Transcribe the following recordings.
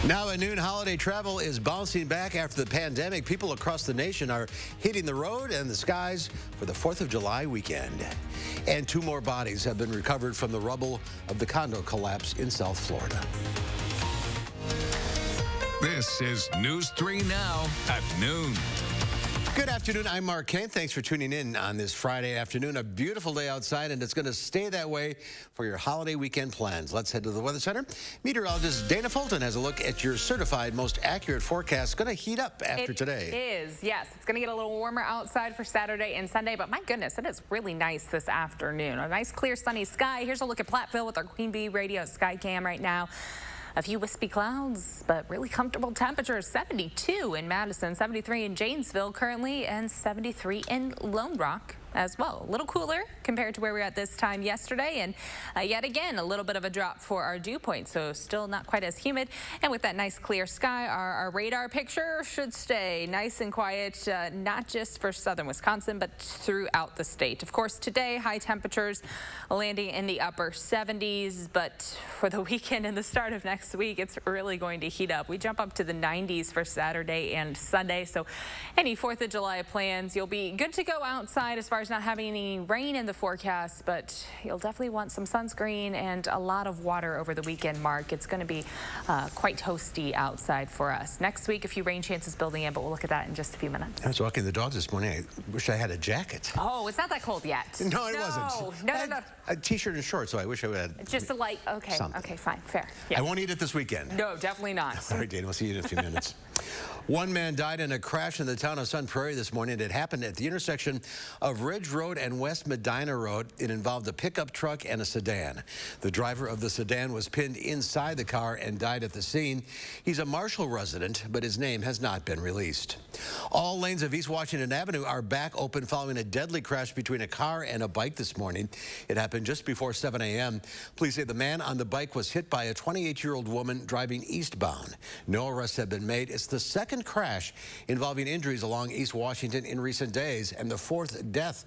Now at noon, holiday travel is bouncing back after the pandemic. People across the nation are hitting the road and the skies for the 4th of July weekend. And 2 more bodies have been recovered from the rubble of the condo collapse in South Florida. This is News 3 Now at noon. Good afternoon. I'm Mark Kane. Thanks for tuning in on this Friday afternoon. A beautiful day outside, and it's going to stay that way for your holiday weekend plans. Let's head to the Weather Center. Meteorologist Dana Fulton has a look at your certified most accurate forecast. It's going to heat up after today. It is, yes. It's going to get a little warmer outside for Saturday and Sunday, but my goodness, it is really nice this afternoon. A nice, clear, sunny sky. Here's a look at Platteville with our Queen Bee Radio Sky Cam right now. A few wispy clouds, but really comfortable temperatures. 72 in Madison, 73 in Janesville currently, and 73 in Lone Rock as well. A little cooler compared to where we were at this time yesterday, and yet again, a little bit of a drop for our dew point, so still not quite as humid. And with that nice clear sky, our radar picture should stay nice and quiet, not just for southern Wisconsin, but throughout the state. Of course, today, high temperatures landing in the upper 70s, but for the weekend and the start of next week, it's really going to heat up. We jump up to the 90s for Saturday and Sunday, so any 4th of July plans, you'll be good to go outside as far as not having any rain in the forecast, but you'll definitely want some sunscreen and a lot of water over the weekend, Mark. It's going to be quite toasty outside for us. Next week, a few rain chances building in, but we'll look at that in just a few minutes. I was walking the dog this morning. I wish I had a jacket. Oh, it's not that cold yet. No, it wasn't. No. A t-shirt and shorts, so I wish I would have Just a light, okay, something. Okay, fine, fair. Yeah. I won't eat it this weekend. No, definitely not. All right, Dana, we'll see you in a few minutes. One man died in a crash in the town of Sun Prairie this morning. It happened at the intersection of Ridge Road and West Medina Road. It involved a pickup truck and a sedan. The driver of the sedan was pinned inside the car and died at the scene. He's a Marshall resident, but his name has not been released. All lanes of East Washington Avenue are back open following a deadly crash between a car and a bike this morning. It happened just before 7 a.m. Police say the man on the bike was hit by a 28-year-old woman driving eastbound. No arrests have been made. It's the second crash involving injuries along East Washington in recent days and the 4th death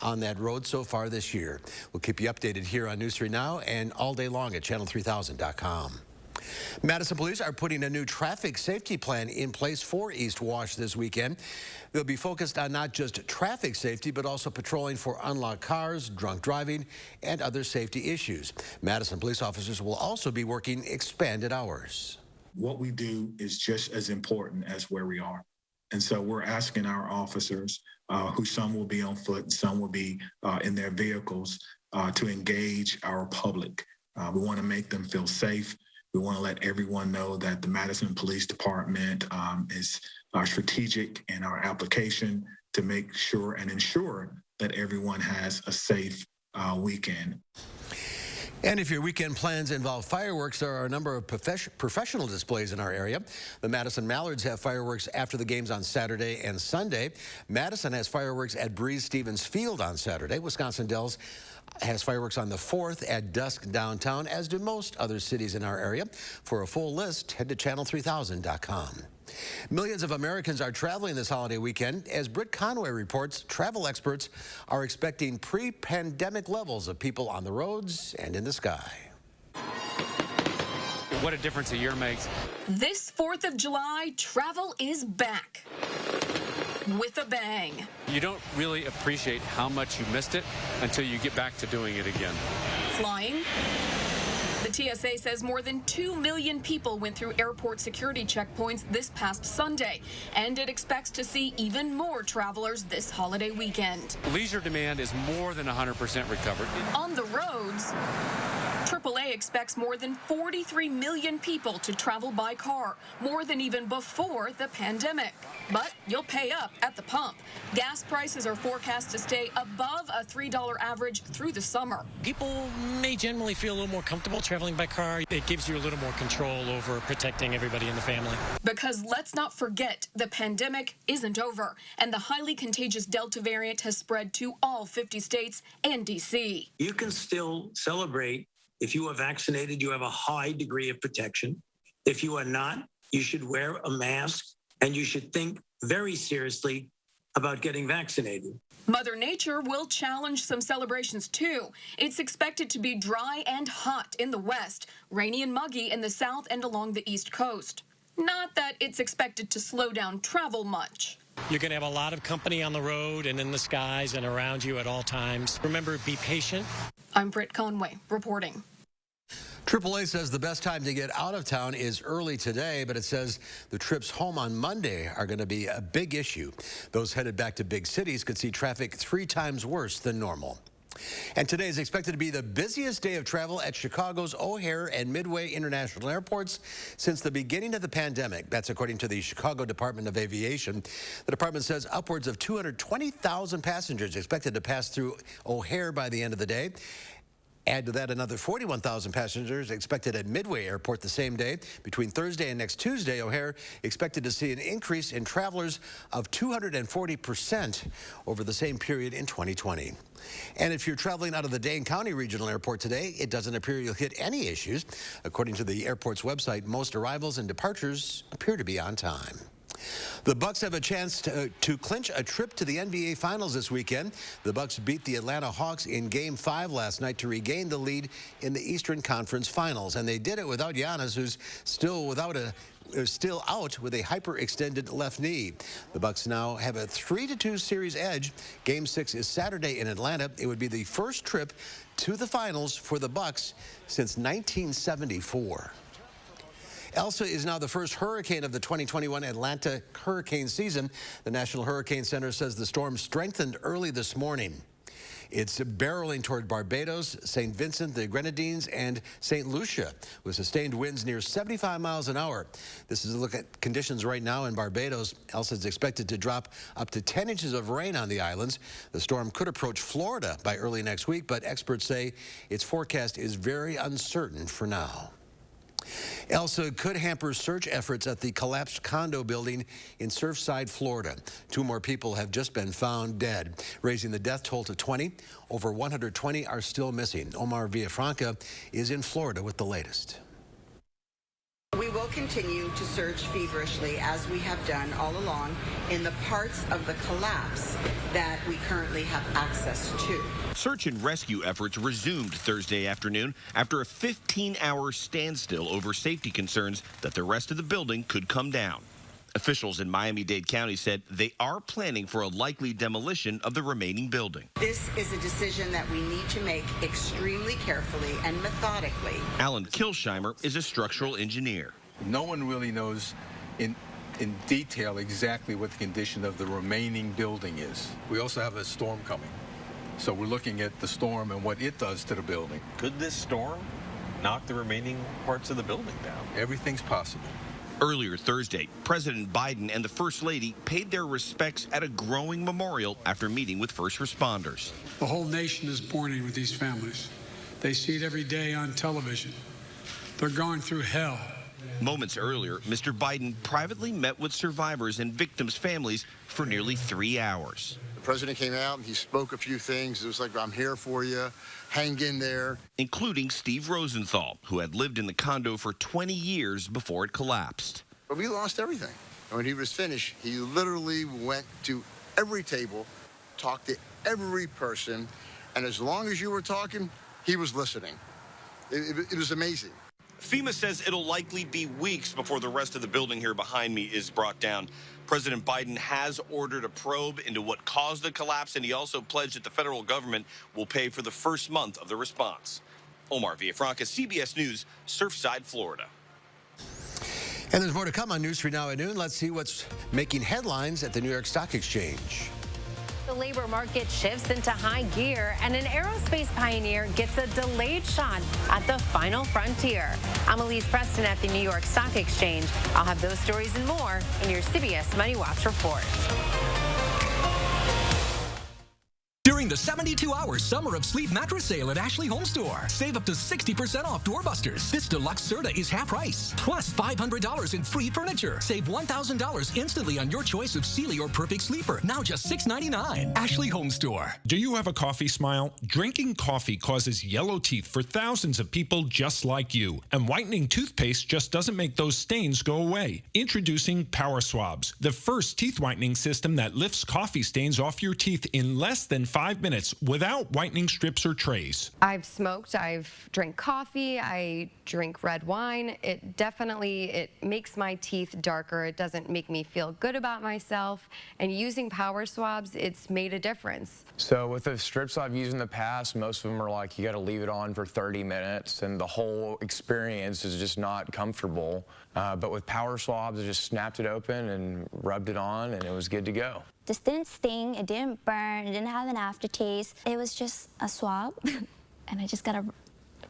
on that road so far this year. We'll keep you updated here on News 3 Now and all day long at channel3000.com. Madison police are putting a new traffic safety plan in place for East Wash this weekend. They'll be focused on not just traffic safety, but also patrolling for unlocked cars, drunk driving, and other safety issues. Madison police officers will also be working expanded hours. What we do is just as important as where we are. And so we're asking our officers, who some will be on foot and some will be in their vehicles, to engage our public. We want to make them feel safe. We want to let everyone know that the Madison Police Department is strategic in our application to make sure and ensure that everyone has a safe weekend. And if your weekend plans involve fireworks, there are a number of professional displays in our area. The Madison Mallards have fireworks after the games on Saturday and Sunday. Madison has fireworks at Breeze-Stevens Field on Saturday. Wisconsin Dells has fireworks on the 4th at dusk downtown, as do most other cities in our area. For a full list, head to channel3000.com. Millions of Americans are traveling this holiday weekend. As Britt Conway reports, travel experts are expecting pre-pandemic levels of people on the roads and in the sky. What a difference a year makes. This 4th of July, travel is back with a bang. You don't really appreciate how much you missed it until you get back to doing it again. Flying. The TSA says more than 2 million people went through airport security checkpoints this past Sunday, and it expects to see even more travelers this holiday weekend. Leisure demand is more than 100% recovered. On the roads, AAA expects more than 43 million people to travel by car, more than even before the pandemic. But you'll pay up at the pump. Gas prices are forecast to stay above a $3 average through the summer. People may generally feel a little more comfortable traveling by car. It gives you a little more control over protecting everybody in the family. Because let's not forget, the pandemic isn't over, and the highly contagious Delta variant has spread to all 50 states and D.C. You can still celebrate. If you are vaccinated, you have a high degree of protection. If you are not, you should wear a mask, and you should think very seriously about getting vaccinated. Mother Nature will challenge some celebrations too. It's expected to be dry and hot in the west, rainy and muggy in the south and along the east coast. Not that it's expected to slow down travel much. You're going to have a lot of company on the road and in the skies and around you at all times. Remember, be patient. I'm Britt Conway reporting. AAA says the best time to get out of town is early today, but it says the trips home on Monday are going to be a big issue. Those headed back to big cities could see traffic 3 times worse than normal. And today is expected to be the busiest day of travel at Chicago's O'Hare and Midway International Airports since the beginning of the pandemic. That's according to the Chicago Department of Aviation. The department says upwards of 220,000 passengers expected to pass through O'Hare by the end of the day. Add to that another 41,000 passengers expected at Midway Airport the same day. Between Thursday and next Tuesday, O'Hare expected to see an increase in travelers of 240% over the same period in 2020. And if you're traveling out of the Dane County Regional Airport today, it doesn't appear you'll hit any issues. According to the airport's website, most arrivals and departures appear to be on time. The Bucks have a chance to clinch a trip to the NBA Finals this weekend. The Bucks beat the Atlanta Hawks in Game 5 last night to regain the lead in the Eastern Conference Finals, and they did it without Giannis, who's still out with a hyperextended left knee. The Bucks now have a 3-2 series edge. Game 6 is Saturday in Atlanta. It would be the first trip to the Finals for the Bucks since 1974. Elsa is now the first hurricane of the 2021 Atlanta hurricane season. The National Hurricane Center says the storm strengthened early this morning. It's barreling toward Barbados, St. Vincent, the Grenadines, and St. Lucia, with sustained winds near 75 miles an hour. This is a look at conditions right now in Barbados. Elsa is expected to drop up to 10 inches of rain on the islands. The storm could approach Florida by early next week, but experts say its forecast is very uncertain for now. Elsa could hamper search efforts at the collapsed condo building in Surfside, Florida. 2 more people have just been found dead, raising the death toll to 20. Over 120 are still missing. Omar Villafranca is in Florida with the latest. We will continue to search feverishly, as we have done all along, in the parts of the collapse that we currently have access to. Search and rescue efforts resumed Thursday afternoon after a 15-hour standstill over safety concerns that the rest of the building could come down. Officials in Miami-Dade County said they are planning for a likely demolition of the remaining building. This is a decision that we need to make extremely carefully and methodically. Alan Kilsheimer is a structural engineer. No one really knows in detail exactly what the condition of the remaining building is. We also have a storm coming. So we're looking at the storm and what it does to the building. Could this storm knock the remaining parts of the building down? Everything's possible. Earlier Thursday, President Biden and the First Lady paid their respects at a growing memorial after meeting with first responders. The whole nation is mourning with these families. They see it every day on television. They're going through hell. Moments earlier, Mr. Biden privately met with survivors and victims' families for nearly 3 hours. The president came out and he spoke a few things. It was like, I'm here for you. Hang in there. Including Steve Rosenthal, who had lived in the condo for 20 years before it collapsed. But we lost everything. And when he was finished, he literally went to every table, talked to every person, and as long as you were talking, he was listening. It was amazing. FEMA says it'll likely be weeks before the rest of the building here behind me is brought down. President Biden has ordered a probe into what caused the collapse, and he also pledged that the federal government will pay for the first month of the response. Omar Villafranca, CBS News, Surfside, Florida. And there's more to come on News 3 Now at noon. Let's see what's making headlines at the New York Stock Exchange. The labor market shifts into high gear, and an aerospace pioneer gets a delayed shot at the final frontier. I'm Elise Preston at the New York Stock Exchange. I'll have those stories and more in your CBS Money Watch report. During the 72-hour Summer of Sleep mattress sale at Ashley Home Store, save up to 60% off doorbusters. This deluxe Serta is half price, plus $500 in free furniture. Save $1,000 instantly on your choice of Sealy or Perfect Sleeper, now just $699. Ashley Home Store. Do you have a coffee smile? Drinking coffee causes yellow teeth for thousands of people just like you. And whitening toothpaste just doesn't make those stains go away. Introducing Power Swabs, the first teeth whitening system that lifts coffee stains off your teeth in less than 5 minutes without whitening strips or trays. I've smoked, I've drank coffee, I drink red wine. It makes my teeth darker. It doesn't make me feel good about myself. And using Power Swabs, it's made a difference. So with the strips I've used in the past, most of them are like you got to leave it on for 30 minutes and the whole experience is just not comfortable. But with Power Swabs, I just snapped it open and rubbed it on and it was good to go. Just didn't sting, it didn't burn, it didn't have an aftertaste. It was just a swab and I just got to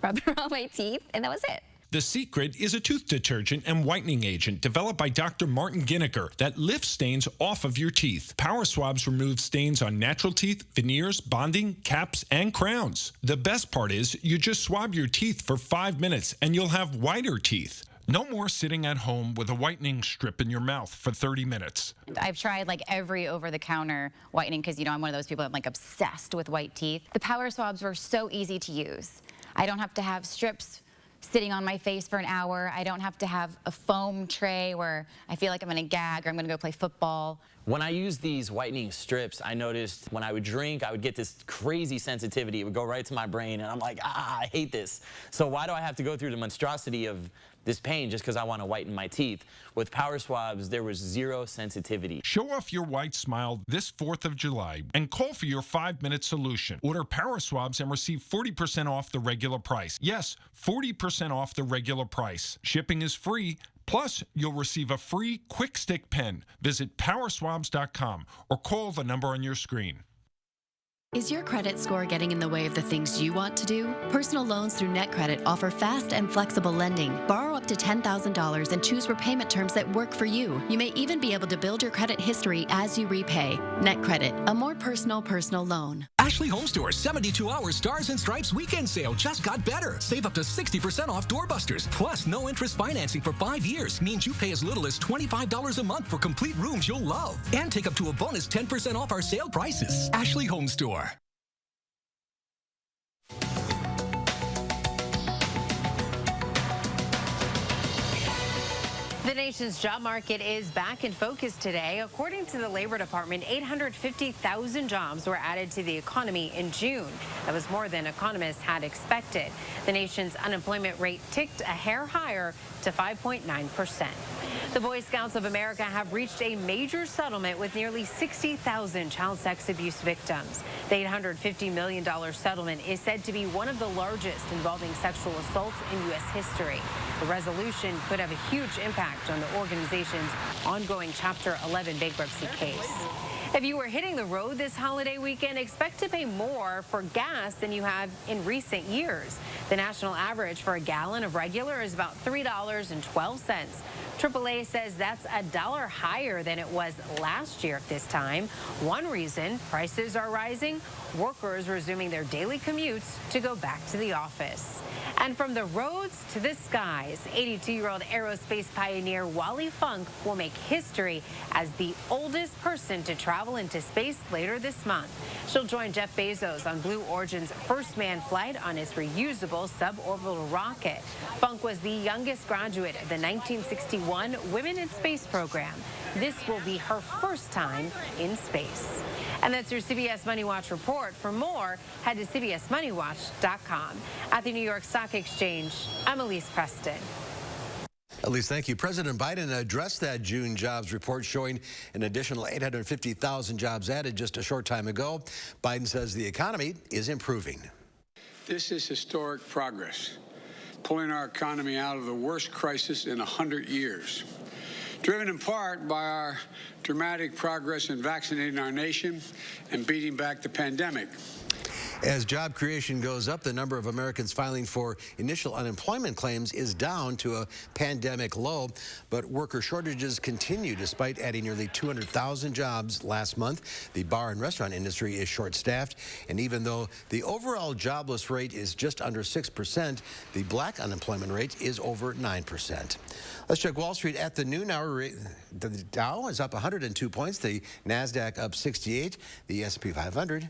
rub it around my teeth and that was it. The Secret is a tooth detergent and whitening agent developed by Dr. Martin Ginniker that lifts stains off of your teeth. Power Swabs remove stains on natural teeth, veneers, bonding, caps, and crowns. The best part is you just swab your teeth for 5 minutes and you'll have whiter teeth. No more sitting at home with a whitening strip in your mouth for 30 minutes. I've tried like every over-the-counter whitening because, you know, I'm one of those people that's like obsessed with white teeth. The Power Swabs were so easy to use. I don't have to have strips sitting on my face for an hour. I don't have to have a foam tray where I feel like I'm gonna gag or I'm gonna go play football. When I used these whitening strips, I noticed when I would drink, I would get this crazy sensitivity. It would go right to my brain, and I'm like, I hate this. So why do I have to go through the monstrosity of this pain just because I want to whiten my teeth? With Power Swabs, there was zero sensitivity. Show off your white smile this 4th of July and call for your 5-minute solution. Order Power Swabs and receive 40% off the regular price. Yes, 40% off the regular price. Shipping is free. Plus, you'll receive a free Quick Stick pen. Visit powerswabs.com or call the number on your screen. Is your credit score getting in the way of the things you want to do? Personal loans through NetCredit offer fast and flexible lending. Borrow up to $10,000 and choose repayment terms that work for you. You may even be able to build your credit history as you repay. NetCredit, a more personal loan. Ashley Home Store's 72-hour Stars and Stripes weekend sale just got better. Save up to 60% off doorbusters. Plus, no interest financing for 5 years means you pay as little as $25 a month for complete rooms you'll love. And take up to a bonus 10% off our sale prices. Ashley Home Store. The nation's job market is back in focus today. According to the Labor Department, 850,000 jobs were added to the economy in June. That was more than economists had expected. The nation's unemployment rate ticked a hair higher to 5.9%. The Boy Scouts of America have reached a major settlement with nearly 60,000 child sex abuse victims. The $850 million settlement is said to be one of the largest involving sexual assaults in U.S. history. The resolution could have a huge impact on the organization's ongoing Chapter 11 bankruptcy case. If you were hitting the road this holiday weekend, expect to pay more for gas than you have in recent years. The national average for a gallon of regular is about $3.12. AAA says that's $1 higher than it was last year at this time. One reason prices are rising, workers resuming their daily commutes to go back to the office. And from the roads to the skies, 82-year-old aerospace pioneer Wally Funk will make history as the oldest person to travel into space later this month. She'll join Jeff Bezos on Blue Origin's first manned flight on his reusable suborbital rocket. Funk was the youngest graduate of the 1961 Women in Space program. This will be her first time in space. And that's your CBS Money Watch report. For more, head to CBSMoneyWatch.com. At the New York Stock Exchange, I'm Elise Preston. Elise, thank you. President Biden addressed that June jobs report showing an additional 850,000 jobs added just a short time ago. Biden says the economy is improving. This is historic progress, pulling our economy out of the worst crisis in 100 years. Driven in part by our dramatic progress in vaccinating our nation and beating back the pandemic. As job creation goes up, the number of Americans filing for initial unemployment claims is down to a pandemic low, but worker shortages continue despite adding nearly 200,000 jobs last month. The bar and restaurant industry is short-staffed, and even though the overall jobless rate is just under 6%, the black unemployment rate is over 9%. Let's check Wall Street at the noon hour. The Dow is up 102 points, the NASDAQ up 68, the S&P 500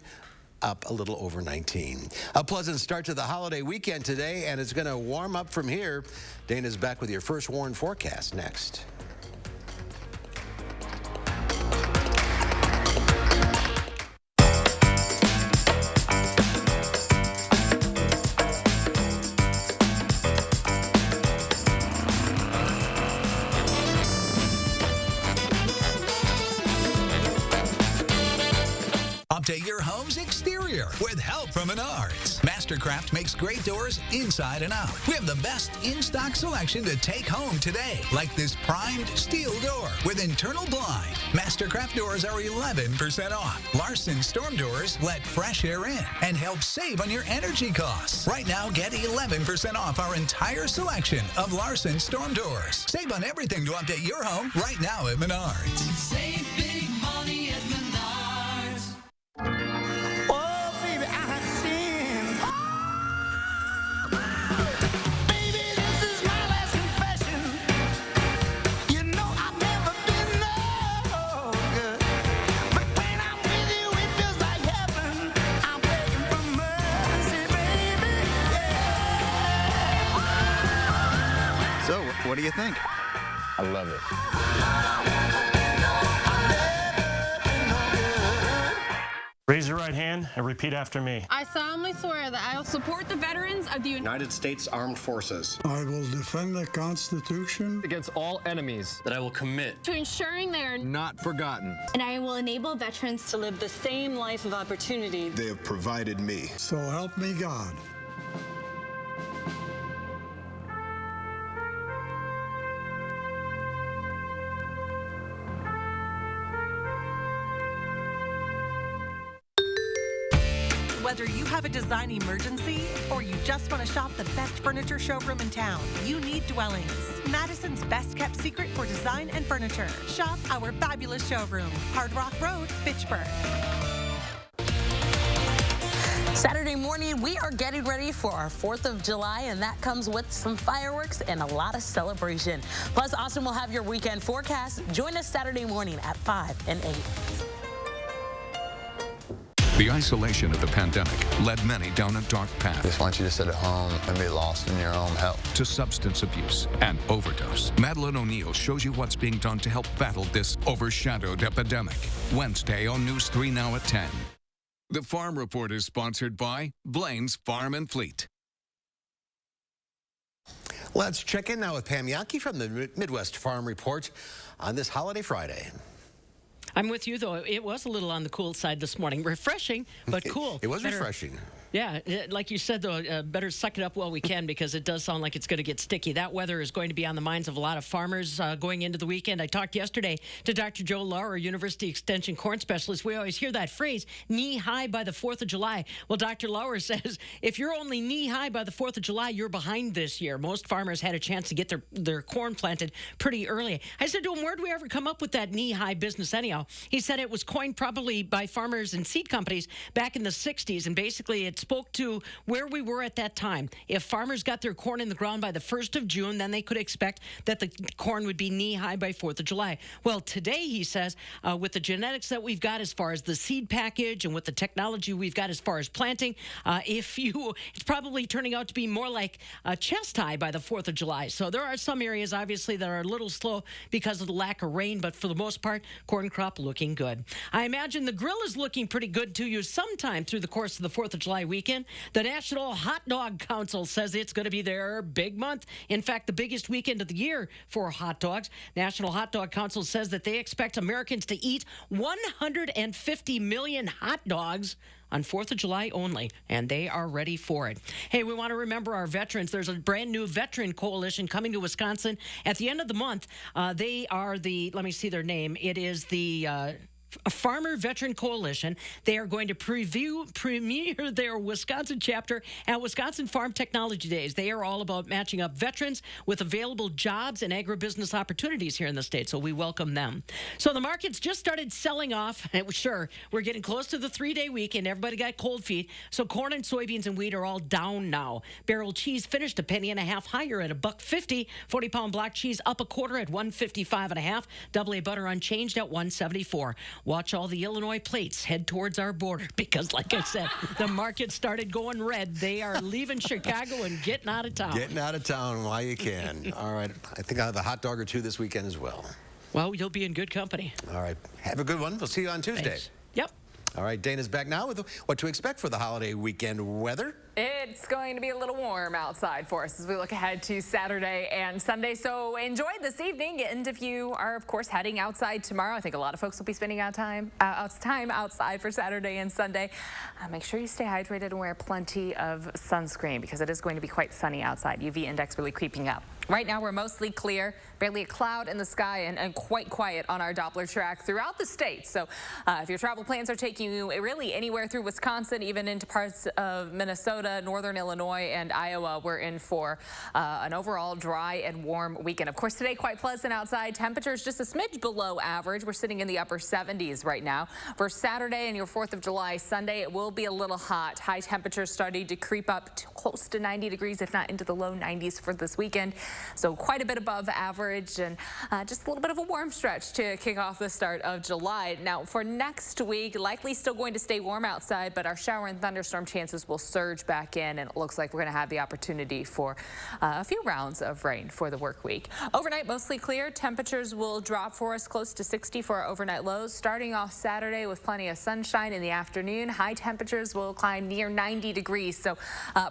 up a little over 19. A pleasant start to the holiday weekend today, and it's going to warm up from here. Dana's back with your first warn forecast next. Update your home's exterior with help from Menards. Mastercraft makes great doors inside and out. We have the best in-stock selection to take home today, like this primed steel door with internal blind. Mastercraft doors are 11% off. Larson storm doors let fresh air in and help save on your energy costs. Right now, get 11% off our entire selection of Larson storm doors. Save on everything to update your home right now at Menards. Save big money at Menards. Oh, baby, I have sinned. Baby, this is my last confession. You know I've never been no good. But when I'm with you, it feels like heaven. I'm begging for mercy, baby. Yeah. So, what do you think? I love it. Raise your right hand and repeat after me. I solemnly swear that I will support the veterans of the United States Armed Forces. I will defend the Constitution Against all enemies. That I will commit. to ensuring they are Not forgotten. and I will enable veterans to live the same life of opportunity. they have provided me. So help me God. Whether you have a design emergency or you just want to shop the best furniture showroom in town, you need Dwellings, Madison's best kept secret for design and furniture. Shop our fabulous showroom, Hard Rock Road, Fitchburg. Saturday morning, we are getting ready for our 4th of July, and that comes with some fireworks and a lot of celebration. Plus, Austin will have your weekend forecast. Join us Saturday morning at 5 and 8. The isolation of the pandemic led many down a dark path. Just want you to sit at home and be lost in your own hell. To substance abuse and overdose. Madeline O'Neill shows you what's being done to help battle this overshadowed epidemic. Wednesday on News 3 Now at 10. The Farm Report is sponsored by Blaine's Farm and Fleet. Let's check in now with Pam Yankee from the Midwest Farm Report on this holiday Friday. I'm with you, though. It was a little on the cool side this morning. Refreshing, but cool. It was refreshing. Yeah, like you said, though, better suck it up while we can because it does sound like it's going to get sticky. That weather is going to be on the minds of a lot of farmers going into the weekend. I talked yesterday to Dr. Joe Lauer, University Extension corn specialist. We always hear that phrase, knee-high by the 4th of July. Well, Dr. Lauer says if you're only knee-high by the 4th of July, you're behind this year. Most farmers had a chance to get their corn planted pretty early. I said to him, where did we ever come up with that knee-high business anyhow? He said it was coined probably by farmers and seed companies back in the 60s, and basically it spoke to where we were at that time. If farmers got their corn in the ground by the 1st of June, then they could expect that the corn would be knee-high by 4th of July. Well, today, he says, with the genetics that we've got as far as the seed package and with the technology we've got as far as planting, it's probably turning out to be more like chest-high by the 4th of July. So there are some areas, obviously, that are a little slow because of the lack of rain, but for the most part, corn crop looking good. I imagine the grill is looking pretty good to you sometime through the course of the 4th of July weekend. The National Hot Dog Council says it's going to be their big month. In fact, the biggest weekend of the year for hot dogs. National Hot Dog Council says that they expect Americans to eat 150 million hot dogs on 4th of July only, and they are ready for it. Hey, we want to remember our veterans. There's a brand new veteran coalition coming to Wisconsin at the end of the month. They are let me see their name. It is the Farmer Veteran Coalition. They are going to premiere their Wisconsin chapter at Wisconsin Farm Technology Days. They are all about matching up veterans with available jobs and agribusiness opportunities here in the state, so we welcome them. So the market's just started selling off. Sure, we're getting close to the 3-day weekend. Everybody got cold feet, so corn and soybeans and wheat are all down now. Barrel cheese finished $0.015 higher at $1.50. 40-pound block cheese up a quarter at $1.55.5. Double A butter unchanged at $1.74. Watch all the Illinois plates head towards our border because, like I said, the market started going red. They are leaving Chicago and getting out of town. Getting out of town while you can. All right. I think I'll have a hot dog or two this weekend as well. Well, you'll be in good company. All right. Have a good one. We'll see you on Tuesday. Thanks. Yep. All right. Dana's back now with what to expect for the holiday weekend weather. It's going to be a little warm outside for us as we look ahead to Saturday and Sunday. So enjoy this evening. And if you are, of course, heading outside tomorrow, I think a lot of folks will be spending time outside for Saturday and Sunday. Make sure you stay hydrated and wear plenty of sunscreen because it is going to be quite sunny outside. UV index really creeping up. Right now, we're mostly clear, barely a cloud in the sky, and quite quiet on our Doppler track throughout the state. So if your travel plans are taking you really anywhere through Wisconsin, even into parts of Minnesota, northern Illinois, and Iowa, we're in for an overall dry and warm weekend. Of course, today quite pleasant outside. Temperatures just a smidge below average. We're sitting in the upper 70s right now. For Saturday and your 4th of July, Sunday, it will be a little hot. High temperatures starting to creep up to close to 90 degrees, if not into the low 90s for this weekend. So quite a bit above average and just a little bit of a warm stretch to kick off the start of July. Now for next week, likely still going to stay warm outside, but our shower and thunderstorm chances will surge back in, and it looks like we're going to have the opportunity for a few rounds of rain for the work week. Overnight, mostly clear. Temperatures will drop for us close to 60 for our overnight lows. Starting off Saturday with plenty of sunshine in the afternoon. High temperatures will climb near 90 degrees, so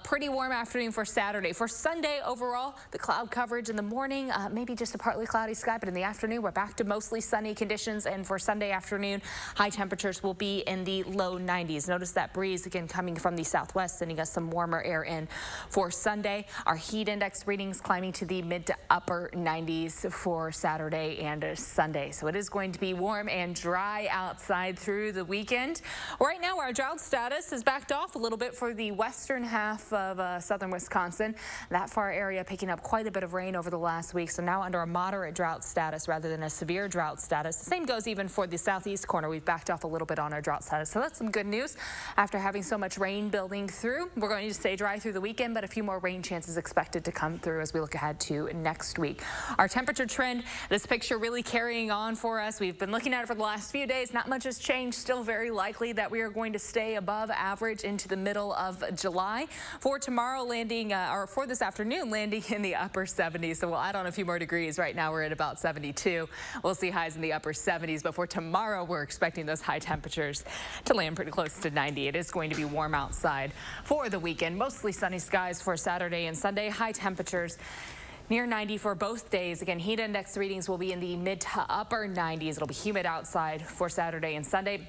pretty warm afternoon for Saturday. For Sunday, overall, the cloud coverage in the morning, maybe just a partly cloudy sky, but in the afternoon, we're back to mostly sunny conditions. And for Sunday afternoon, high temperatures will be in the low 90s. Notice that breeze again coming from the southwest, sending us some warmer air in for Sunday. Our heat index readings climbing to the mid to upper 90s for Saturday and Sunday. So it is going to be warm and dry outside through the weekend. Right now, our drought status is backed off a little bit for the western half of southern Wisconsin. That far area picking up quite a bit of rain over the last week, so now under a moderate drought status rather than a severe drought status. The same goes even for the southeast corner. We've backed off a little bit on our drought status, so that's some good news. After having so much rain building through, we're going to stay dry through the weekend, but a few more rain chances expected to come through as we look ahead to next week. Our temperature trend, this picture really carrying on for us. We've been looking at it for the last few days. Not much has changed. Still very likely that we are going to stay above average into the middle of July. For tomorrow, landing, or for this afternoon, landing in the upper 70s. So we'll add on a few more degrees. Right now we're at about 72. We'll see highs in the upper 70s, but for tomorrow we're expecting those high temperatures to land pretty close to 90. It is going to be warm outside for the weekend. Mostly sunny skies for Saturday and Sunday. High temperatures near 90 for both days. Again, heat index readings will be in the mid to upper 90s. It'll be humid outside for Saturday and Sunday.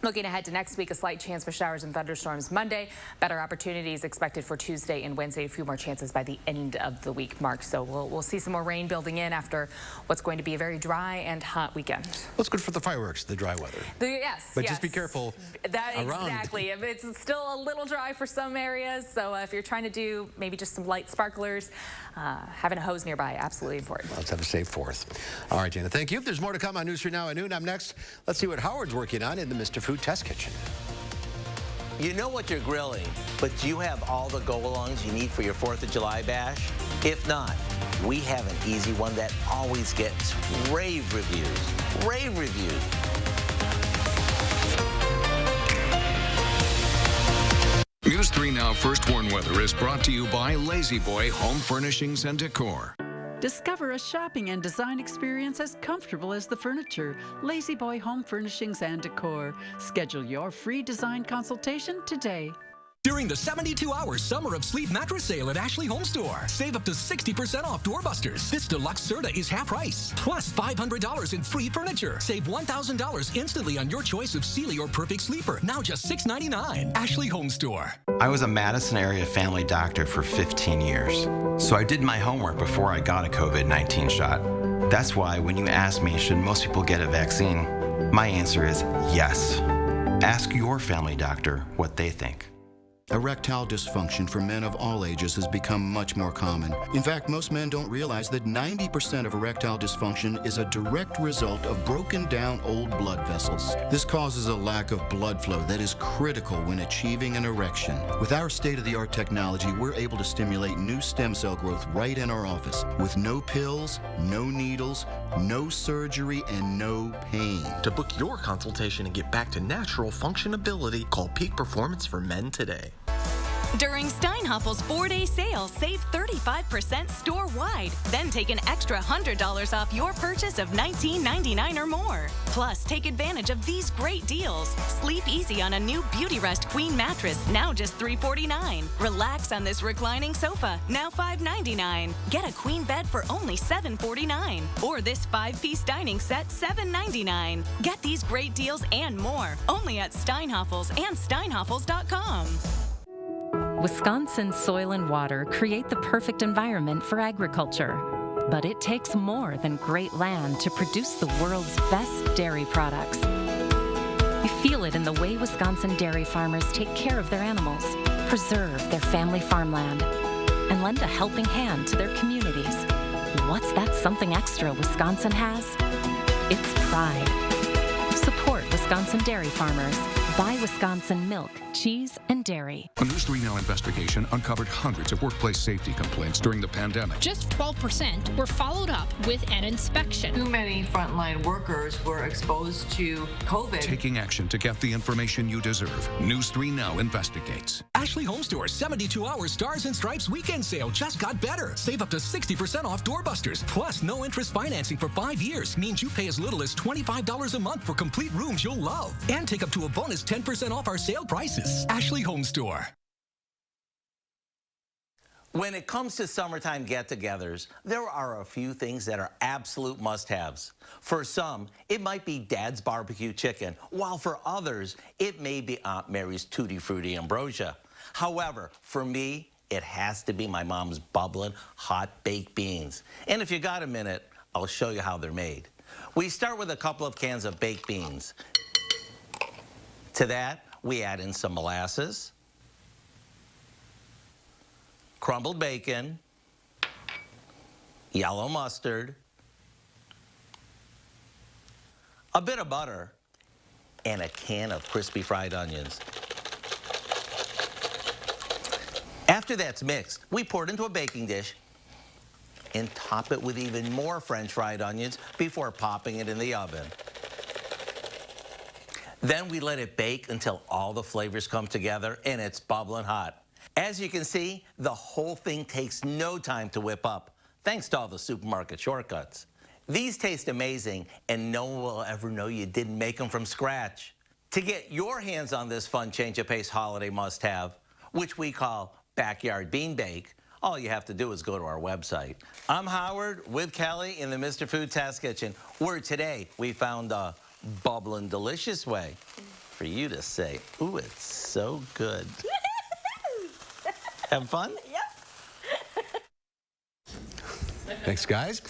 Looking ahead to next week, a slight chance for showers and thunderstorms Monday. Better opportunities expected for Tuesday and Wednesday. A few more chances by the end of the week mark. So we'll see some more rain building in after what's going to be a very dry and hot weekend. What's good for the fireworks, the dry weather? Yes. But just be careful around. Exactly. It's still a little dry for some areas. So if you're trying to do maybe just some light sparklers, having a hose nearby, absolutely important. Let's have a safe 4th. All right, Jana, thank you. There's more to come on News 3 Now at noon. Up next, let's see what Howard's working on in the Mr. Food Test Kitchen. You know what you're grilling, but do you have all the go-alongs you need for your 4th of July bash? If not, we have an easy one that always gets rave reviews. Rave reviews. News 3 Now First Warn Weather is brought to you by Lazy Boy Home Furnishings and Decor. Discover a shopping and design experience as comfortable as the furniture. Lazy Boy Home Furnishings and Decor. Schedule your free design consultation today. During the 72-hour Summer of Sleep mattress sale at Ashley Home Store, save up to 60% off doorbusters. This deluxe Serta is half price, plus $500 in free furniture. Save $1,000 instantly on your choice of Sealy or Perfect Sleeper. Now just $699. Ashley Home Store. I was a Madison area family doctor for 15 years, so I did my homework before I got a COVID-19 shot. That's why when you ask me, should most people get a vaccine, My answer is yes. Ask your family doctor what they think. Erectile dysfunction for men of all ages has become much more common. In fact, most men don't realize that 90% of erectile dysfunction is a direct result of broken down old blood vessels. This causes a lack of blood flow that is critical when achieving an erection. With our state-of-the-art technology, we're able to stimulate new stem cell growth right in our office with no pills, no needles, no surgery, and no pain. To book your consultation and get back to natural functionability, call Peak Performance for Men today. During Steinhaffel's 4-day sale, save 35% store-wide. Then take an extra $100 off your purchase of $19.99 or more. Plus, take advantage of these great deals. Sleep easy on a new Beautyrest Queen mattress, now just $349. Relax on this reclining sofa, now $599. Get a queen bed for only $749. Or this 5-piece dining set, $799. Get these great deals and more, only at Steinhaffel's and steinhaffels.com. Wisconsin's soil and water create the perfect environment for agriculture. But it takes more than great land to produce the world's best dairy products. You feel it in the way Wisconsin dairy farmers take care of their animals, preserve their family farmland, and lend a helping hand to their communities. What's that something extra Wisconsin has? It's pride. Support Wisconsin dairy farmers. Buy Wisconsin milk, cheese, and dairy. A News 3 Now investigation uncovered hundreds of workplace safety complaints during the pandemic. Just 12% were followed up with an inspection. Too many frontline workers were exposed to COVID. Taking action to get the information you deserve. News 3 Now investigates. Ashley Home Store's 72-hour Stars and Stripes weekend sale just got better. Save up to 60% off doorbusters. Plus, no interest financing for 5 years means you pay as little as $25 a month for complete rooms you'll love. And take up to a bonus 10% off our sale prices. Ashley Home Store. When it comes to summertime get-togethers, there are a few things that are absolute must-haves. For some, it might be Dad's barbecue chicken, while for others, it may be Aunt Mary's Tutti Frutti ambrosia. However, for me, it has to be my mom's bubbling hot baked beans. And if you got a minute, I'll show you how they're made. We start with a couple of cans of baked beans. To that, we add in some molasses, crumbled bacon, yellow mustard, a bit of butter, and a can of crispy fried onions. After that's mixed, we pour it into a baking dish and top it with even more French fried onions before popping it in the oven. Then we let it bake until all the flavors come together and it's bubbling hot. As you can see, the whole thing takes no time to whip up, thanks to all the supermarket shortcuts. These taste amazing, and no one will ever know you didn't make them from scratch. To get your hands on this fun change of pace holiday must-have, which we call Backyard Bean Bake, all you have to do is go to our website. I'm Howard with Kelly in the Mr. Food Test Kitchen, where today we found a bubbling delicious way for you to say, ooh, it's so good. Have fun? Thanks, guys.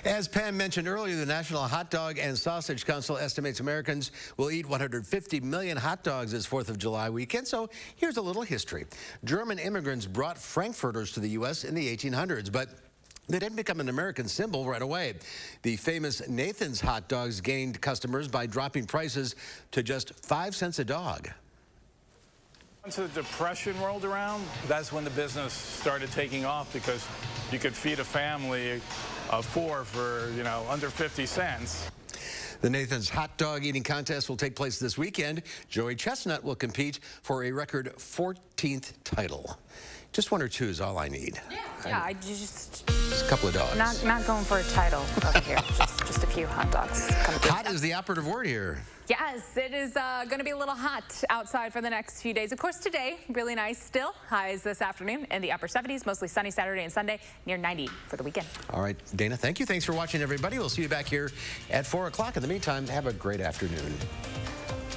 As Pam mentioned earlier, the National Hot Dog and Sausage Council estimates Americans will eat 150 million hot dogs this 4th of July weekend. So here's a little history. German immigrants brought Frankfurters to the U.S. in the 1800s, but they didn't become an American symbol right away. The famous Nathan's hot dogs gained customers by dropping prices to just 5 cents a dog. Once the Depression rolled around, that's when the business started taking off, because you could feed a family of 4 for, under 50 cents. The Nathan's Hot Dog Eating Contest will take place this weekend. Joey Chestnut will compete for a record 14th title. Just 1 or 2 is all I need. Yeah, I just a couple of dogs. Not going for a title over here. just a few hot dogs. Hot is the operative word here. Yes, it is going to be a little hot outside for the next few days. Of course, today, really nice still. Highs this afternoon in the upper 70s, mostly sunny Saturday and Sunday, near 90 for the weekend. All right, Dana, thank you. Thanks for watching, everybody. We'll see you back here at 4 o'clock. In the meantime, have a great afternoon.